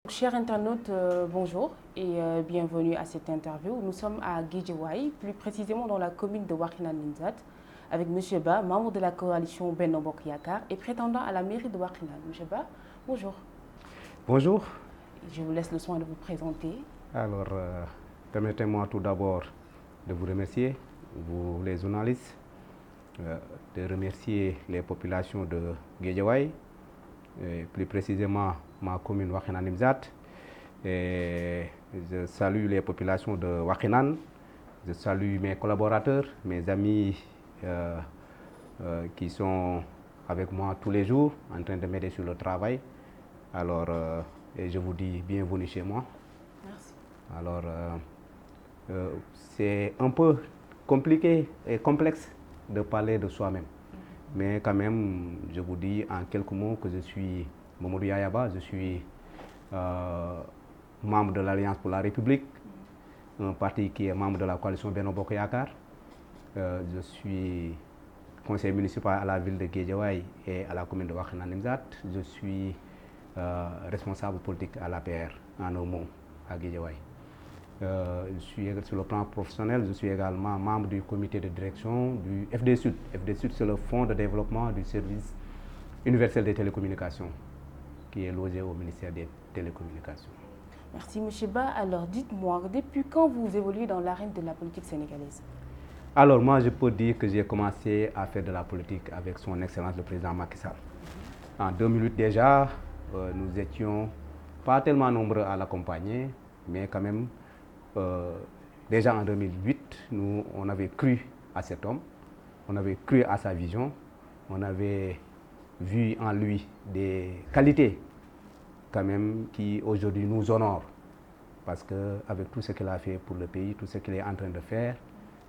Chers internautes, bonjour et bienvenue à cette interview. Nous sommes à Guédiawaye, plus précisément dans la commune de Wakhinane Nimzatt, avec M. Ba, membre de la coalition Benno Bokk Yakaar et prétendant à la mairie de Wakhinane. M. Ba, bonjour. Bonjour. Je vous laisse le soin de vous présenter. Alors, permettez-moi tout d'abord de vous remercier, vous les journalistes, de remercier les populations de Guédiawaye, et plus précisément ma commune Wakhinane Nimzatt. Et je salue les populations de Wakhinane, je salue mes collaborateurs, mes amis qui sont avec moi tous les jours en train de m'aider sur le travail. Alors, et je vous dis bienvenue chez moi. Merci. Alors, c'est un peu compliqué et complexe de parler de soi-même. Mais quand même, je vous dis en quelques mots que je suis Mamadou Yaya Ba, je suis membre de l'Alliance pour la République, un parti qui est membre de la coalition Benno Bokk Yakaar. Je suis conseiller municipal à la ville de Guédiawaye et à la commune de Wakhinane Nimzatt. Je suis responsable politique à l'APR, en un mot, à Guédiawaye. Je suis sur le plan professionnel, je suis également membre du comité de direction du FD Sud. FD Sud, c'est le fonds de développement du service universel des télécommunications qui est logé au ministère des télécommunications. Merci M. Ba. Alors dites-moi, depuis quand vous évoluez dans l'arène de la politique sénégalaise? Alors moi, je peux dire que j'ai commencé à faire de la politique avec son Excellence le président Macky Sall. En 2008 déjà, nous étions pas tellement nombreux à l'accompagner, mais quand même, déjà en 2008, on avait cru à cet homme, on avait cru à sa vision, on avait vu en lui des qualités quand même qui aujourd'hui nous honorent. Parce qu'avec tout ce qu'il a fait pour le pays, tout ce qu'il est en train de faire,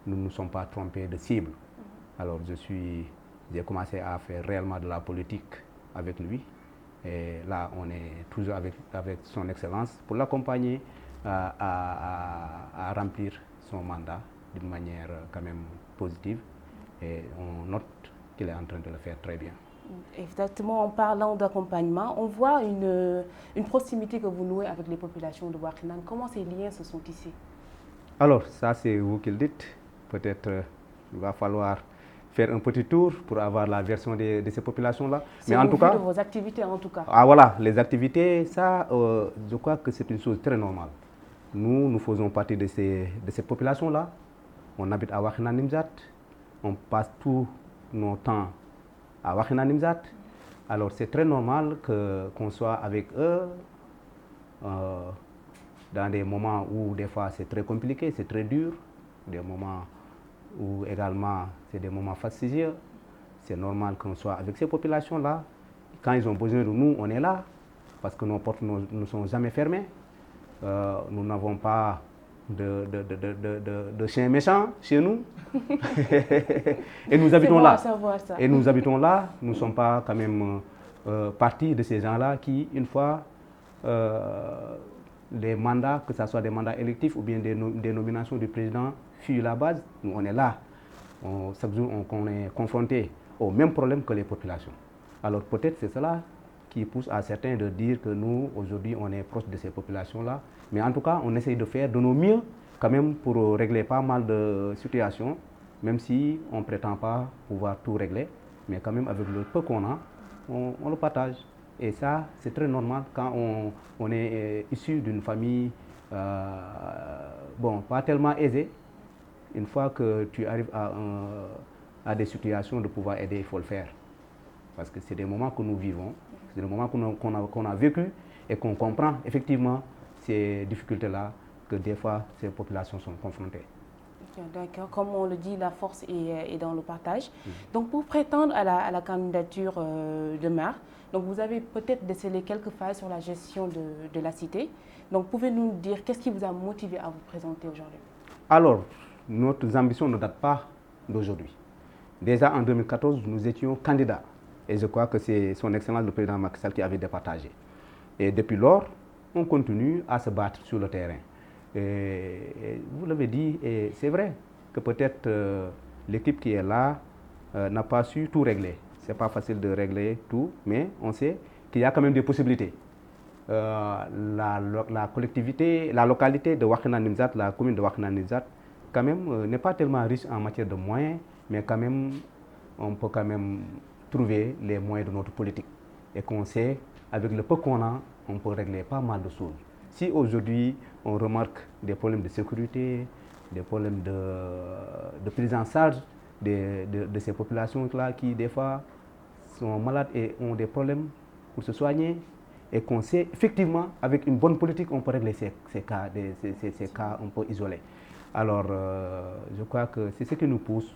nous ne nous sommes pas trompés de cible. Alors j'ai commencé à faire réellement de la politique avec lui. Et là, on est toujours avec son Excellence pour l'accompagner à remplir son mandat d'une manière quand même positive. Et on note qu'il est en train de le faire très bien. Exactement, en parlant d'accompagnement, on voit une proximité que vous nouez avec les populations de Wakhinane. Comment ces liens se sont tissés? Alors, ça c'est vous qui le dites. Peut-être il va falloir faire un petit tour pour avoir la version de ces populations-là. Mais en tout cas, de vos activités en tout cas. Ah voilà, les activités, ça, je crois que c'est une chose très normale. Nous faisons partie de ces populations-là. On habite à Wakhinane Nimzatt. On passe tout notre temps à Wakhinane Nimzatt. Alors c'est très normal qu'on soit avec eux dans des moments où des fois c'est très compliqué, c'est très dur, des moments où également c'est des moments fastidieux. C'est normal qu'on soit avec ces populations-là. Quand ils ont besoin de nous, on est là, parce que nos portes ne sont jamais fermées. Nous n'avons pas de chiens méchants chez nous. Et nous habitons là. Et nous habitons là. Nous ne sommes pas quand même partie de ces gens-là qui, une fois les mandats, que ce soit des mandats électifs ou bien des nominations du président, fuient la base, nous on est là. Chaque jour on est confronté au même problème que les populations. Alors peut-être c'est cela qui pousse à certains de dire que nous, aujourd'hui, on est proche de ces populations-là. Mais en tout cas, on essaye de faire de nos mieux quand même pour régler pas mal de situations, même si on ne prétend pas pouvoir tout régler. Mais quand même, avec le peu qu'on a, on le partage. Et ça, c'est très normal quand on est issu d'une famille, bon, pas tellement aisée. Une fois que tu arrives à des situations de pouvoir aider, il faut le faire. Parce que c'est des moments que nous vivons, c'est des moments qu'on a vécu et qu'on comprend effectivement ces difficultés-là que des fois ces populations sont confrontées. D'accord, comme on le dit, la force est dans le partage. Donc pour prétendre à la candidature de maire, donc vous avez peut-être décelé quelques failles sur la gestion de la cité. Donc pouvez-vous nous dire qu'est-ce qui vous a motivé à vous présenter aujourd'hui? Alors, notre ambition ne date pas d'aujourd'hui. Déjà en 2014, nous étions candidats. Et je crois que c'est son Excellence le président Macky Sall qui avait départagé. Et depuis lors, on continue à se battre sur le terrain. Et vous l'avez dit, et c'est vrai que peut-être l'équipe qui est là n'a pas su tout régler. Ce n'est pas facile de régler tout, mais on sait qu'il y a quand même des possibilités. la collectivité, la localité de Wakhinane Nimzatt, la commune de Wakhinane Nimzatt, quand même, n'est pas tellement riche en matière de moyens, mais quand même, on peut quand même trouver les moyens de notre politique. Et qu'on sait, avec le peu qu'on a, on peut régler pas mal de choses. Si aujourd'hui, on remarque des problèmes de sécurité, des problèmes de prise en charge de ces populations-là qui, des fois, sont malades et ont des problèmes pour se soigner, et qu'on sait effectivement, avec une bonne politique, on peut régler ces cas un peu isolés. Alors, je crois que c'est ce qui nous pousse,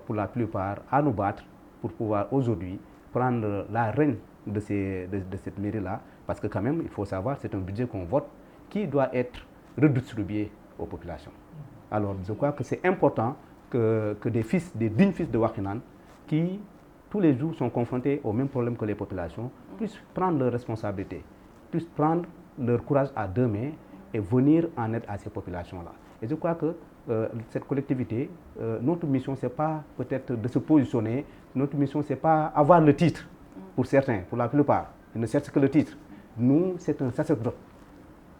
pour la plupart, à nous battre pour pouvoir aujourd'hui prendre la reine de cette mairie-là, parce que quand même, il faut savoir, c'est un budget qu'on vote qui doit être redistribué aux populations. Alors, je crois que c'est important que des dignes fils de Wakhinane, qui tous les jours sont confrontés aux mêmes problèmes que les populations, puissent prendre leurs responsabilités, puissent prendre leur courage à deux mains et venir en aide à ces populations-là. Et je crois que cette collectivité, notre mission, ce n'est pas peut-être de se positionner, notre mission, ce n'est pas avoir le titre, pour certains, pour la plupart, ils ne cherchent que le titre. Nous, c'est un sacerdoce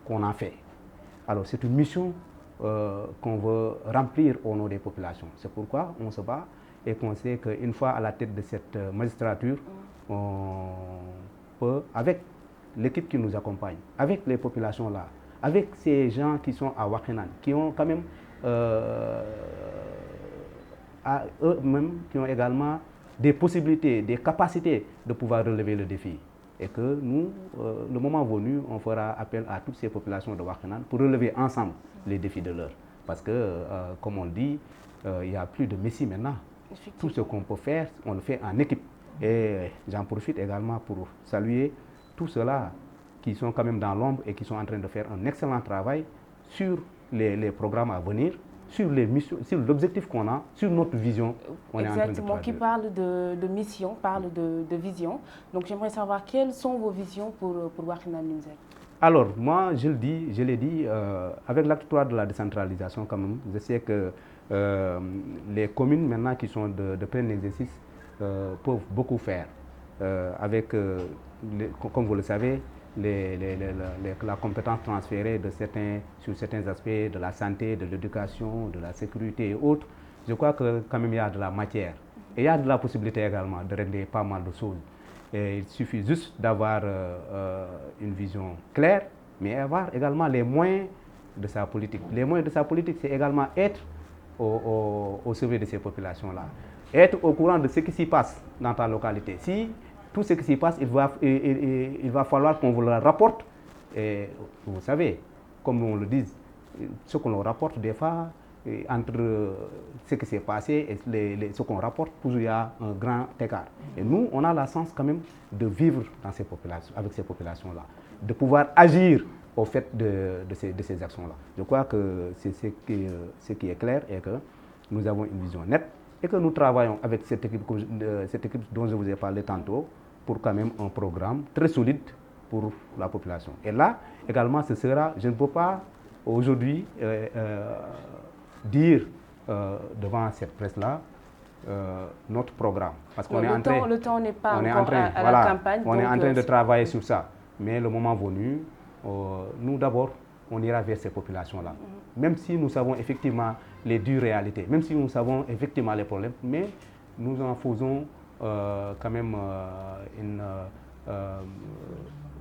qu'on a fait. Alors, c'est une mission qu'on veut remplir au nom des populations. C'est pourquoi on se bat et qu'on sait qu'une fois à la tête de cette magistrature, on peut, avec l'équipe qui nous accompagne, avec les populations là, avec ces gens qui sont à Wakhinane, qui ont quand même à eux-mêmes, qui ont également des possibilités, des capacités de pouvoir relever le défi. Et que nous, le moment venu, on fera appel à toutes ces populations de Wakhinane pour relever ensemble les défis de l'heure. Parce que, comme on le dit, il n'y a plus de messie maintenant. Tout ce qu'on peut faire, on le fait en équipe. Et j'en profite également pour saluer tous ceux-là qui sont quand même dans l'ombre et qui sont en train de faire un excellent travail sur les programmes à venir, sur les missions, sur l'objectif qu'on a, sur notre vision. Exactement, qui parle de mission, parle de vision. Donc j'aimerais savoir quelles sont vos visions pour Wakhinane Nimzatt. Alors, moi, je l'ai dit, avec l'acte 3 de la décentralisation, quand même, je sais que les communes maintenant qui sont de plein exercice peuvent beaucoup faire. Avec, comme vous le savez, la compétence transférée sur certains aspects de la santé, de l'éducation, de la sécurité et autres. Je crois que quand même il y a de la matière. Et il y a de la possibilité également de régler pas mal de choses. Et il suffit juste d'avoir une vision claire, mais avoir également les moyens de sa politique. Les moyens de sa politique, c'est également être au service de ces populations-là. Être au courant de ce qui s'y passe dans ta localité. Si tout ce qui s'y passe, il va falloir qu'on vous le rapporte. Et vous savez, comme on le dit, ce qu'on nous rapporte des fois, entre ce qui s'est passé et ce qu'on rapporte, toujours il y a un grand écart. Et nous, on a la chance quand même de vivre dans ces populations, avec ces populations-là, de pouvoir agir au fait de ces actions-là. Je crois que c'est ce qui est clair et que nous avons une vision nette et que nous travaillons avec cette équipe dont je vous ai parlé tantôt pour quand même un programme très solide pour la population. Et là, également, ce sera, je ne peux pas aujourd'hui dire devant cette presse-là notre programme. Parce qu'on est en train, le temps n'est pas encore à la campagne. On est en train de travailler sur ça. Mais le moment venu, nous d'abord, on ira vers ces populations-là. Même si nous savons effectivement les dures réalités, même si nous savons effectivement les problèmes, mais nous en faisons quand même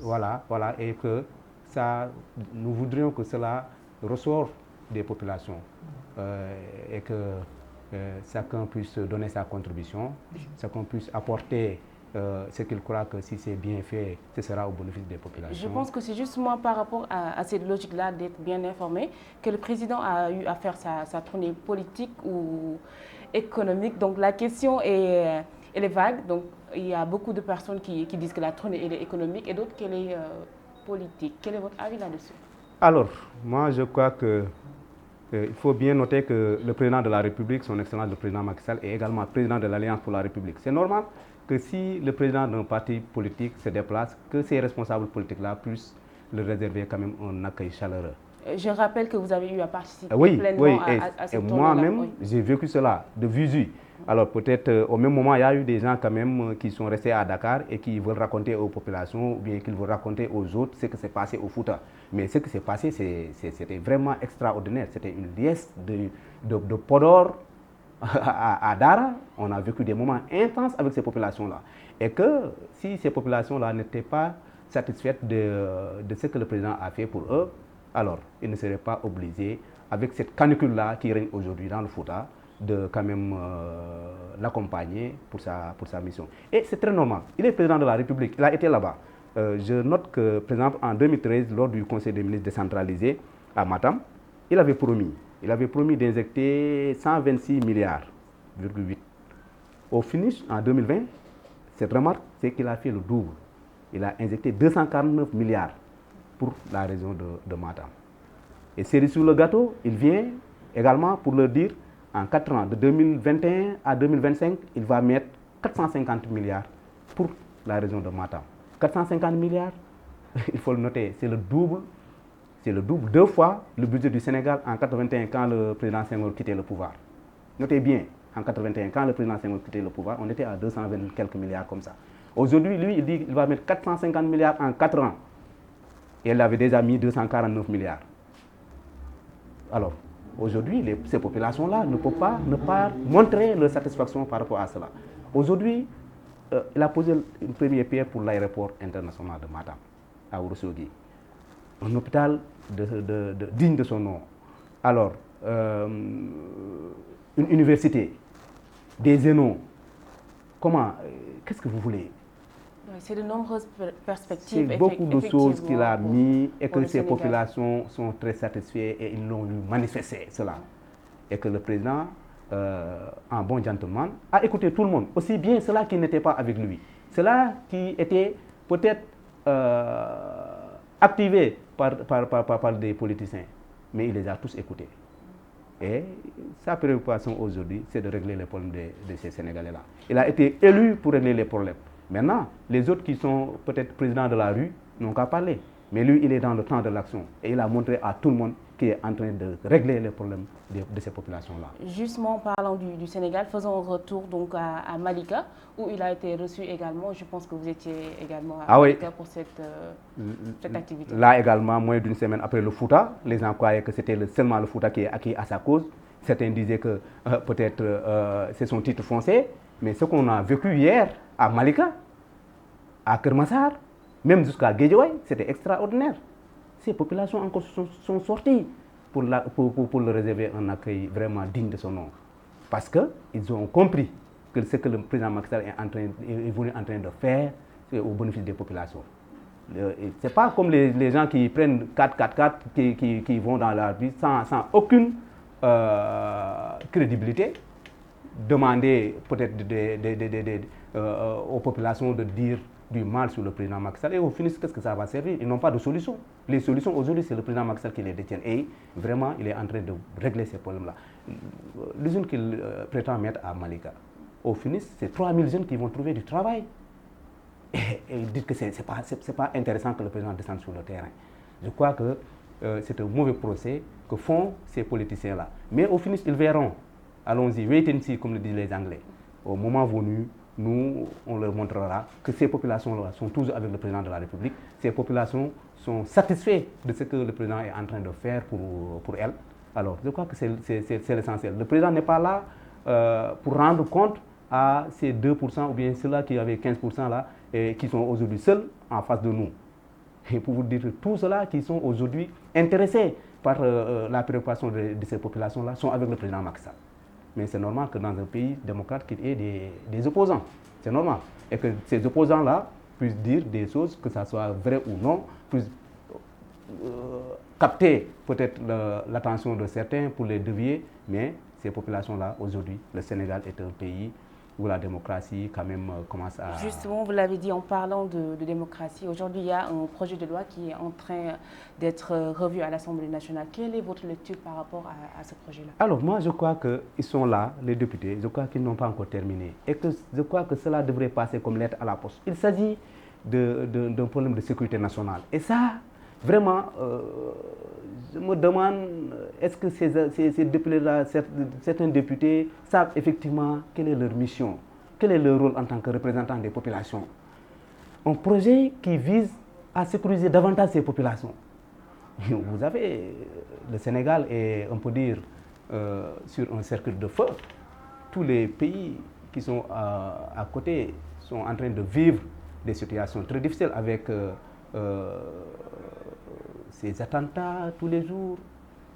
voilà, et que ça, nous voudrions que cela ressorte des populations et que chacun puisse donner sa contribution, chacun puisse apporter ce qu'il croit que si c'est bien fait, ce sera au bénéfice des populations. Je pense que c'est justement par rapport à cette logique-là d'être bien informé que le président a eu à faire sa tournée politique ou économique. Donc la question elle est vague. Donc il y a beaucoup de personnes qui disent que la tournée elle est économique et d'autres qu'elle est politique. Quel est votre avis là-dessus? Alors, moi je crois que il faut bien noter que le président de la République, son Excellence le président Macky Sall, est également président de l'Alliance pour la République. C'est normal que si le président d'un parti politique se déplace, que ces responsables politiques-là puissent le réserver quand même un accueil chaleureux. Je rappelle que vous avez eu à participer Oui, pleinement oui, à ce et tournoi-là. moi-même, Oui. j'ai vécu cela de visu. Alors peut-être au même moment, il y a eu des gens quand même qui sont restés à Dakar et qui veulent raconter aux populations ou bien qu'ils veulent raconter aux autres ce qui s'est passé au Fouta. Mais ce qui s'est passé, c'était vraiment extraordinaire. C'était une liesse de Podor à Dara. On a vécu des moments intenses avec ces populations-là. Et que si ces populations-là n'étaient pas satisfaites de ce que le président a fait pour eux, alors ils ne seraient pas obligés, avec cette canicule-là qui règne aujourd'hui dans le Fouta, de quand même l'accompagner pour sa mission. Et c'est très normal. Il est président de la République, il a été là-bas. Je note que, par exemple, en 2013, lors du Conseil des ministres décentralisé à Matam, il avait promis d'injecter 126 milliards, Au finish, en 2020, cette remarque, c'est qu'il a fait le double. Il a injecté 249 milliards pour la région de Matam. Et cerise sur le gâteau, il vient également pour leur dire, en 4 ans, de 2021 à 2025, il va mettre 450 milliards pour la région de Matam. 450 milliards, il faut le noter, c'est le double, 2 fois le budget du Sénégal en 81 quand le président Senghor quittait le pouvoir. Notez bien, en 81, quand le président Senghor quittait le pouvoir, on était à 220 quelques milliards comme ça. Aujourd'hui, lui, il dit qu'il va mettre 450 milliards en 4 ans. Et elle avait déjà mis 249 milliards. Alors, aujourd'hui, ces populations-là ne peuvent pas ne pas montrer leur satisfaction par rapport à cela. Aujourd'hui, il a posé une première pierre pour l'aéroport international de Matam, à Ourossogui. Un hôpital digne de son nom. Alors, une université, des zénons. Comment, qu'est-ce que vous voulez? C'est de nombreuses perspectives. C'est beaucoup de choses qu'il a mis et que ces populations sont très satisfaites et ils l'ont manifesté, cela. Et que le président, en bon gentleman, a écouté tout le monde, aussi bien ceux-là qui n'étaient pas avec lui, ceux-là qui étaient peut-être activés par des politiciens, mais il les a tous écoutés. Et sa préoccupation aujourd'hui, c'est de régler les problèmes de ces Sénégalais-là. Il a été élu pour régler les problèmes. Maintenant, les autres qui sont peut-être présidents de la rue n'ont qu'à parler. Mais lui, il est dans le temps de l'action. Et il a montré à tout le monde qu'il est en train de régler les problèmes de ces populations-là. Justement, parlant du Sénégal, faisons un retour donc à Malika, où il a été reçu également. Je pense que vous étiez également à Malika pour cette activité. Là également, moins d'une semaine après le Fouta, les gens croyaient que c'était seulement le Fouta qui est acquis à sa cause. Certains disaient que peut-être c'est son titre foncier. Mais ce qu'on a vécu hier à Malika, à Kermassar, même jusqu'à Guédiawaye, c'était extraordinaire. Ces populations encore sont sorties pour le réserver un accueil vraiment digne de son nom. Parce qu'ils ont compris que ce que le président Macky Sall est venu en train de faire, c'est au bénéfice des populations. Ce n'est pas comme les gens qui prennent 4x4 qui vont dans la vie sans aucune crédibilité. Demander peut-être aux populations de dire du mal sur le président Macky Sall et au final, qu'est-ce que ça va servir? Ils n'ont pas de solution. Les solutions aujourd'hui, c'est le président Macky Sall qui les détient et vraiment, il est en train de régler ces problèmes-là. L'usine qu'il prétend mettre à Malika, au final, c'est 3000 jeunes qui vont trouver du travail. Et ils disent que ce n'est pas intéressant que le président descende sur le terrain. Je crois que c'est un mauvais procès que font ces politiciens-là. Mais au final, ils verront. Allons-y, wait and see, comme le disent les Anglais. Au moment venu, nous, on leur montrera que ces populations-là sont toujours avec le président de la République. Ces populations sont satisfaites de ce que le président est en train de faire pour elles. Alors, je crois que c'est l'essentiel. Le président n'est pas là pour rendre compte à ces 2% ou bien ceux-là qui avaient 15% là et qui sont aujourd'hui seuls en face de nous. Et pour vous dire que tous ceux-là qui sont aujourd'hui intéressés par la préoccupation de ces populations-là sont avec le président Macky Sall. Mais c'est normal que dans un pays démocrate qu'il y ait des opposants. C'est normal. Et que ces opposants-là puissent dire des choses, que ça soit vrai ou non, puissent capter peut-être l'attention de certains pour les dévier. Mais ces populations-là, aujourd'hui, le Sénégal est un pays où la démocratie quand même commence à... Justement, vous l'avez dit en parlant de démocratie. Aujourd'hui, il y a un projet de loi qui est en train d'être revu à l'Assemblée nationale. Quelle est votre lecture par rapport à ce projet-là? Alors moi, je crois qu'ils sont là, les députés. Je crois qu'ils n'ont pas encore terminé. Et que je crois que cela devrait passer comme lettre à la poste. Il s'agit d'un problème de sécurité nationale. Et ça, vraiment, je me demande, est-ce que ces députés-là, certains députés savent effectivement quelle est leur mission, quel est leur rôle en tant que représentant des populations. Un projet qui vise à sécuriser davantage ces populations. Vous avez, le Sénégal est, on peut dire, sur un cercle de feu. Tous les pays qui sont à côté sont en train de vivre des situations très difficiles avec ces attentats tous les jours,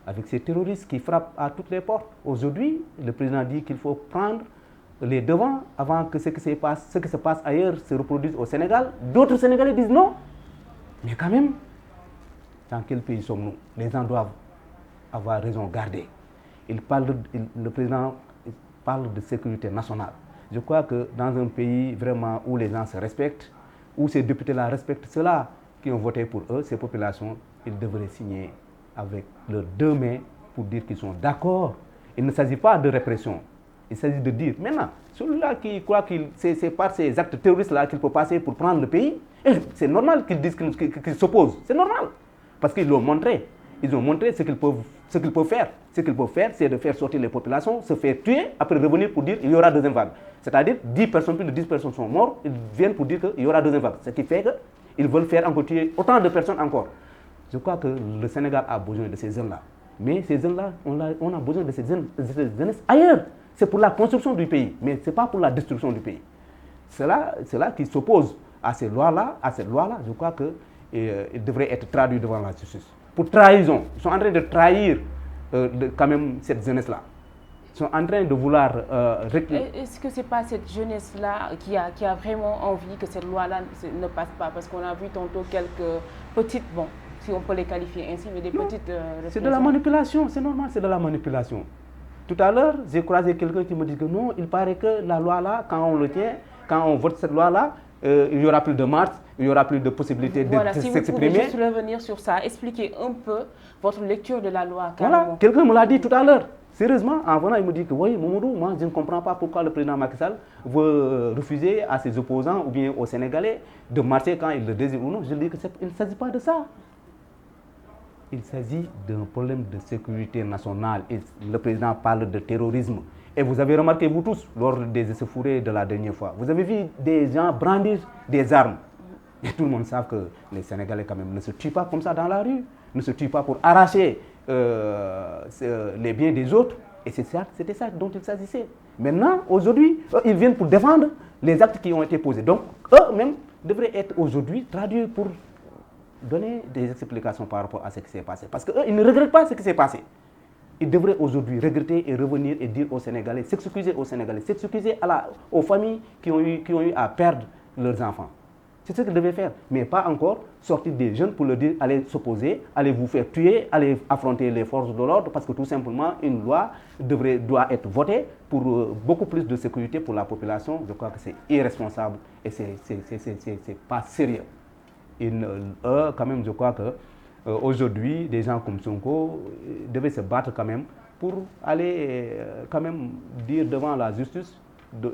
avec ces terroristes qui frappent à toutes les portes. Aujourd'hui, le président dit qu'il faut prendre les devants avant que ce qui se passe ailleurs se reproduise au Sénégal. D'autres Sénégalais disent non. Mais quand même, dans quel pays sommes-nous? Les gens doivent avoir raison gardée. Le président parle de sécurité nationale. Je crois que dans un pays vraiment où les gens se respectent, où ces députés-là respectent ceux-là qui ont voté pour eux, ces populations, ils devraient signer avec leurs deux mains pour dire qu'ils sont d'accord. Il ne s'agit pas de répression. Il s'agit de dire, maintenant, celui-là qui croit que c'est par ces actes terroristes-là qu'il peut passer pour prendre le pays, c'est normal qu'ils disent qu'ils s'opposent. C'est normal. Parce qu'ils l'ont montré. Ils ont montré ce qu'ils peuvent faire. Ce qu'ils peuvent faire, c'est de faire sortir les populations, se faire tuer, après revenir pour dire qu'il y aura deuxième vague. C'est-à-dire, 10 personnes, plus de 10 personnes sont mortes, ils viennent pour dire qu'il y aura deuxième vague. Ce qui fait qu'ils veulent faire encore tuer autant de personnes encore. Je crois que le Sénégal a besoin de ces jeunes-là. Mais ces jeunes-là, on a besoin de ces jeunes ailleurs. C'est pour la construction du pays, mais ce n'est pas pour la destruction du pays. Ceux-là qui s'opposent à ces lois-là, je crois qu'ils devraient être traduits devant la justice. Pour trahison, ils sont en train de trahir quand même cette jeunesse-là. Ils sont en train de vouloir... Est-ce que ce n'est pas cette jeunesse-là qui a vraiment envie que cette loi-là ne passe pas? Parce qu'on a vu tantôt quelques petites, bon, si on peut les qualifier ainsi, mais des petites... c'est de la manipulation, c'est normal, c'est de la manipulation. Tout à l'heure, j'ai croisé quelqu'un qui me dit que non, il paraît que la loi-là, quand on le tient, quand on vote cette loi-là, il n'y aura plus de marche, il n'y aura plus de possibilité de s'exprimer. Si vous pouvez juste revenir sur ça, expliquer un peu votre lecture de la loi. Voilà, quelqu'un me l'a dit tout à l'heure. Sérieusement, en venant, il me dit que oui, Mamadou, moi je ne comprends pas pourquoi le président Macky Sall veut refuser à ses opposants ou bien aux Sénégalais de marcher quand ils le désirent ou non. Je dis qu'il ne s'agit pas de ça. Il s'agit d'un problème de sécurité nationale. Et le président parle de terrorisme. Et vous avez remarqué, vous tous, lors des échauffourées de la dernière fois, vous avez vu des gens brandir des armes. Et tout le monde sait que les Sénégalais, quand même, ne se tuent pas comme ça dans la rue, ne se tuent pas pour arracher les biens des autres. Et c'était ça dont il s'agissait. Maintenant, aujourd'hui, ils viennent pour défendre les actes qui ont été posés. Donc, eux-mêmes devraient être aujourd'hui traduits pour donner des explications par rapport à ce qui s'est passé. Parce qu'eux, ils ne regrettent pas ce qui s'est passé. Ils devraient aujourd'hui regretter et revenir et dire aux Sénégalais, s'excuser aux Sénégalais, s'excuser aux familles qui ont eu à perdre leurs enfants. C'est ce qu'ils devaient faire. Mais pas encore sortir des jeunes pour leur dire, allez s'opposer, allez vous faire tuer, allez affronter les forces de l'ordre, parce que tout simplement, une loi doit être votée pour beaucoup plus de sécurité pour la population. Je crois que c'est irresponsable et c'est pas sérieux. Quand même, je crois qu'aujourd'hui, des gens comme Sonko devaient se battre quand même pour aller quand même dire devant la justice de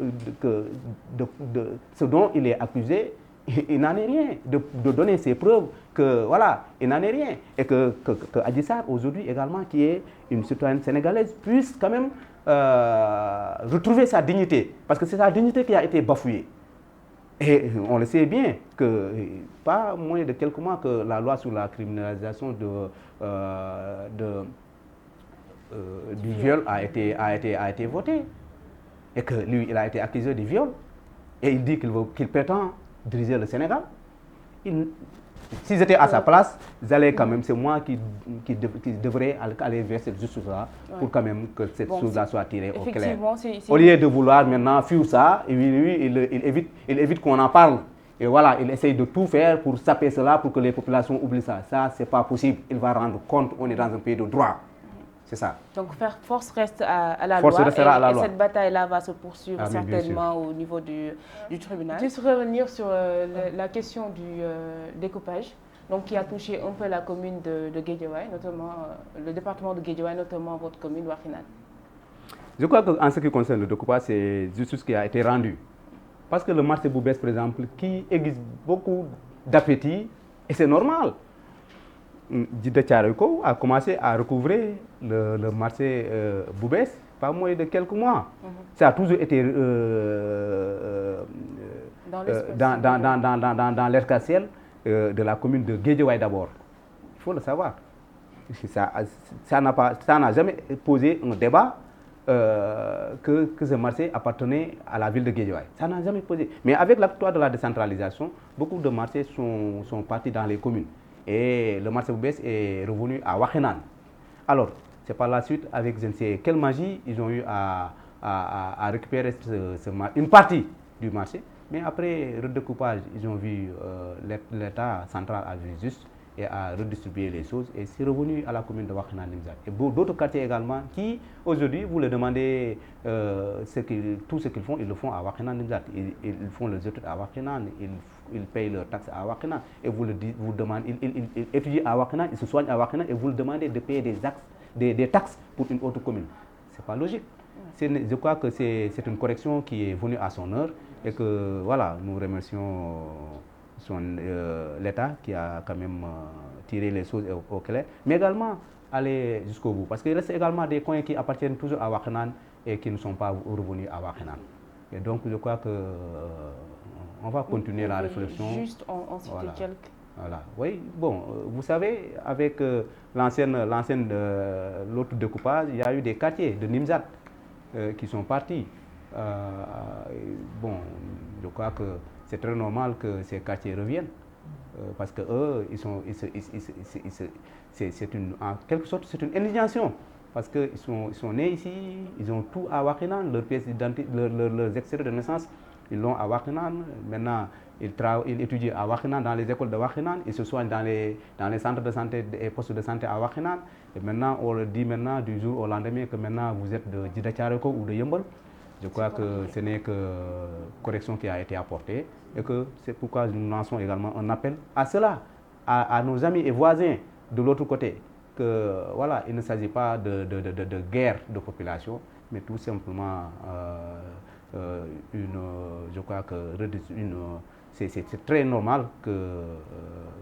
ce dont il est accusé. Il n'en est rien, de donner ses preuves que voilà, il n'en est rien. Et que Adji Sarr, aujourd'hui également, qui est une citoyenne sénégalaise, puisse quand même retrouver sa dignité. Parce que c'est sa dignité qui a été bafouée. Et on le sait bien que pas moins de quelques mois que la loi sur la criminalisation du viol a été votée. Et que lui, il a été accusé du viol. Et il dit qu'il prétend diriger le Sénégal. Si j'étais à sa place, j'allais quand même, c'est moi qui devrais aller vers cette justice-là pour quand même que cette chose-là soit tirée au clair. Au lieu de vouloir maintenant fuir ça, il évite qu'on en parle. Et voilà, il essaye de tout faire pour saper cela, pour que les populations oublient ça. Ça, c'est pas possible. Il va rendre compte, on est dans un pays de droit. C'est ça. Donc, force reste à la loi et cette bataille-là va se poursuivre certainement au niveau du tribunal. Juste revenir sur la question du découpage, donc qui a touché un peu la commune de Guédiawaye, notamment le département de Guédiawaye, notamment votre commune, Wakhinane. Je crois qu'en ce qui concerne le découpage, c'est justice qui a été rendue. Parce que le marché Boubès, par exemple, qui aiguise beaucoup d'appétit, et c'est normal. Djiddah Thiaroye Kao a commencé à recouvrer le marché Boubès, pas moins de quelques mois. Ça a toujours été dans l'escarcelle de la commune de Guédiawaye d'abord. Il faut le savoir. Ça n'a jamais posé un débat que ce marché appartenait à la ville de Guédiawaye. Ça n'a jamais posé. Mais avec la victoire de la décentralisation, beaucoup de marchés sont partis dans les communes. Et le marché Boubès est revenu à Wakhinane. Alors, c'est par la suite, avec je ne sais quelle magie, ils ont eu à récupérer une partie du marché. Mais après redécoupage, ils ont vu l'État central a vu juste et a redistribué les choses et c'est revenu à la commune de Wakhinane Nimzatt. Et d'autres quartiers également qui, aujourd'hui, vous leur demandez tout ce qu'ils font, ils le font à Wakhinane Nimzatt. Ils font leurs études à Wakhinane, ils payent leurs taxes à Wakhinane et vous demandez, ils étudient à Wakhinane, ils se soignent à Wakhinane et vous leur demandez de payer des taxes pour une autre commune. Ce n'est pas logique. Je crois que c'est une correction qui est venue à son heure et que voilà, nous remercions l'État qui a quand même tiré les choses au clair, mais également aller jusqu'au bout. Parce qu'il reste également des coins qui appartiennent toujours à Wakhinane et qui ne sont pas revenus à Wakhinane. Et donc je crois que on va continuer la réflexion. Juste en citer voilà. quelques. Voilà. Oui, bon, vous savez, avec l'autre découpage, il y a eu des quartiers de Nimzatt qui sont partis. Bon, je crois que c'est très normal que ces quartiers reviennent parce que eux, en quelque sorte, c'est une indignation parce qu'ils sont nés ici, ils ont tout à Wakhinane, leur pièce d'identité, leurs extraits de naissance, ils l'ont à Wakhinane. Maintenant, ils étudient à Wakhinane, dans les écoles de Wakhinane, ils se soignent dans les centres de santé et postes de santé à Wakhinane. Et maintenant, on leur dit maintenant, du jour au lendemain, que maintenant vous êtes de Djiddah Thiaroye Kao ou de Yeumbeul. Je crois que ce n'est que correction qui a été apportée et que c'est pourquoi nous lançons également un appel à cela, à nos amis et voisins de l'autre côté, que voilà, il ne s'agit pas de guerre de population, mais tout simplement je crois que c'est très normal que,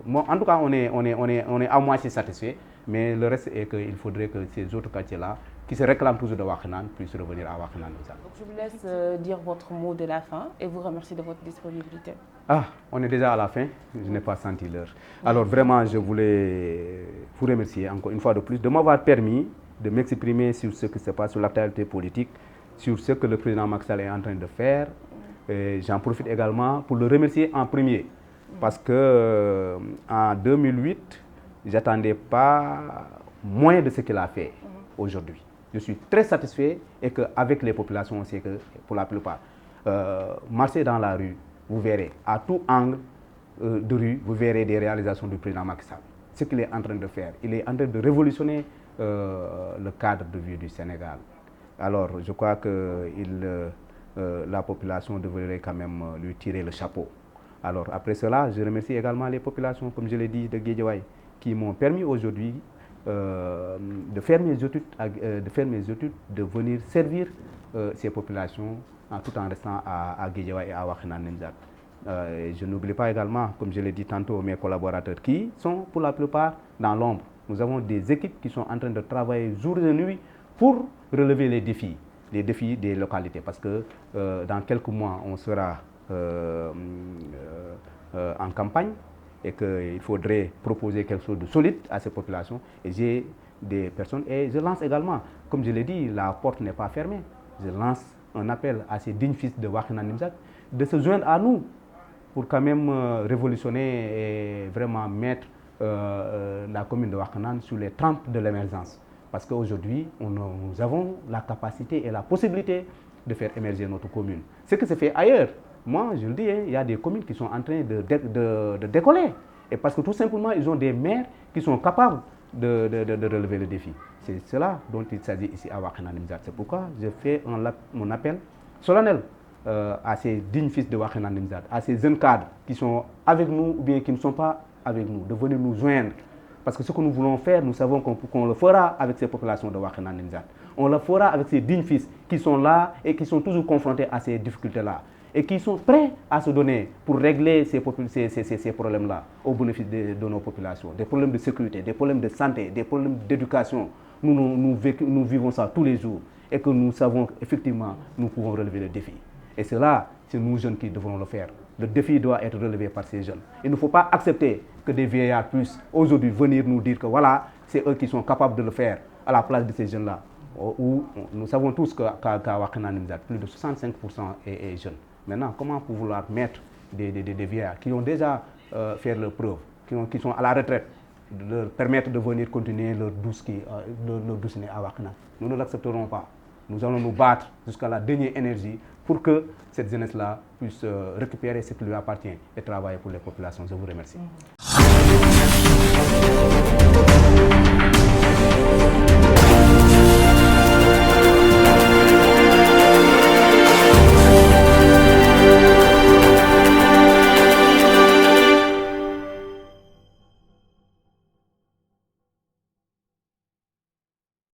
moi, en tout cas, on est à moitié satisfait, mais le reste est qu'il faudrait que ces autres quartiers-là, qui se réclament toujours de Wakhinane, puissent revenir à Wakhinane. Donc je vous laisse dire votre mot de la fin et vous remercie de votre disponibilité. Ah, on est déjà à la fin, je n'ai pas senti l'heure. Alors vraiment, je voulais vous remercier encore une fois de plus de m'avoir permis de m'exprimer sur ce qui se passe, sur l'actualité politique, sur ce que le président Macky Sall est en train de faire. J'en profite également pour le remercier en premier, parce que en 2008, je n'attendais pas moins de ce qu'il a fait aujourd'hui. Je suis très satisfait et qu'avec les populations, on sait que pour la plupart, marcher dans la rue, vous verrez, à tout angle de rue, vous verrez des réalisations du président Macky Sall. Ce qu'il est en train de faire, il est en train de révolutionner le cadre de vie du Sénégal. Alors, je crois que la population devrait quand même lui tirer le chapeau. Alors, après cela, je remercie également les populations, comme je l'ai dit, de Guédiawaye, qui m'ont permis aujourd'hui de faire mes études, de venir servir ces populations tout en restant à Guédiawaye et à Wakhinane Nimzatt. Je n'oublie pas également, comme je l'ai dit tantôt, mes collaborateurs qui sont pour la plupart dans l'ombre. Nous avons des équipes qui sont en train de travailler jour et nuit pour relever les défis des localités. Parce que dans quelques mois, on sera en campagne et qu'il faudrait proposer quelque chose de solide à ces populations. Et j'ai des personnes, et je lance également, comme je l'ai dit, la porte n'est pas fermée. Je lance un appel à ces dignes fils de Wakhinane Nimzatt de se joindre à nous pour quand même révolutionner et vraiment mettre la commune de Wakhinane sur les trampes de l'émergence. Parce qu'aujourd'hui, nous avons la capacité et la possibilité de faire émerger notre commune. Ce que se fait ailleurs, moi je le dis, il y a des communes qui sont en train de décoller. Et parce que tout simplement, ils ont des maires qui sont capables de relever le défi. C'est cela dont il s'agit ici à Wakhinane Nimzatt. C'est pourquoi je fais mon appel solennel à ces dignes fils de Wakhinane Nimzatt, à ces jeunes cadres qui sont avec nous ou bien qui ne sont pas avec nous, de venir nous joindre. Parce que ce que nous voulons faire, nous savons qu'on le fera avec ces populations de Wakhinane Nimzatt. On le fera avec ces dignes fils qui sont là et qui sont toujours confrontés à ces difficultés-là. et qui sont prêts à se donner pour régler ces problèmes-là au bénéfice de nos populations. Des problèmes de sécurité, des problèmes de santé, des problèmes d'éducation. Nous vivons ça tous les jours et que nous savons qu'effectivement, nous pouvons relever le défi. Et c'est là, c'est nous jeunes qui devrons le faire. Le défi doit être relevé par ces jeunes. Il ne faut pas accepter que des vieillards puissent aujourd'hui venir nous dire que voilà, c'est eux qui sont capables de le faire à la place de ces jeunes-là. Où nous savons tous qu'à Wakhinane Nimzatt, plus de 65% est jeune. Maintenant, comment vouloir mettre des vieillards qui ont déjà fait leur preuve, qui sont à la retraite, de leur permettre de venir continuer leur douce nez à Wakhinane? Nous ne l'accepterons pas. Nous allons nous battre jusqu'à la dernière énergie pour que cette jeunesse-là puisse récupérer ce qui lui appartient et travailler pour les populations. Je vous remercie.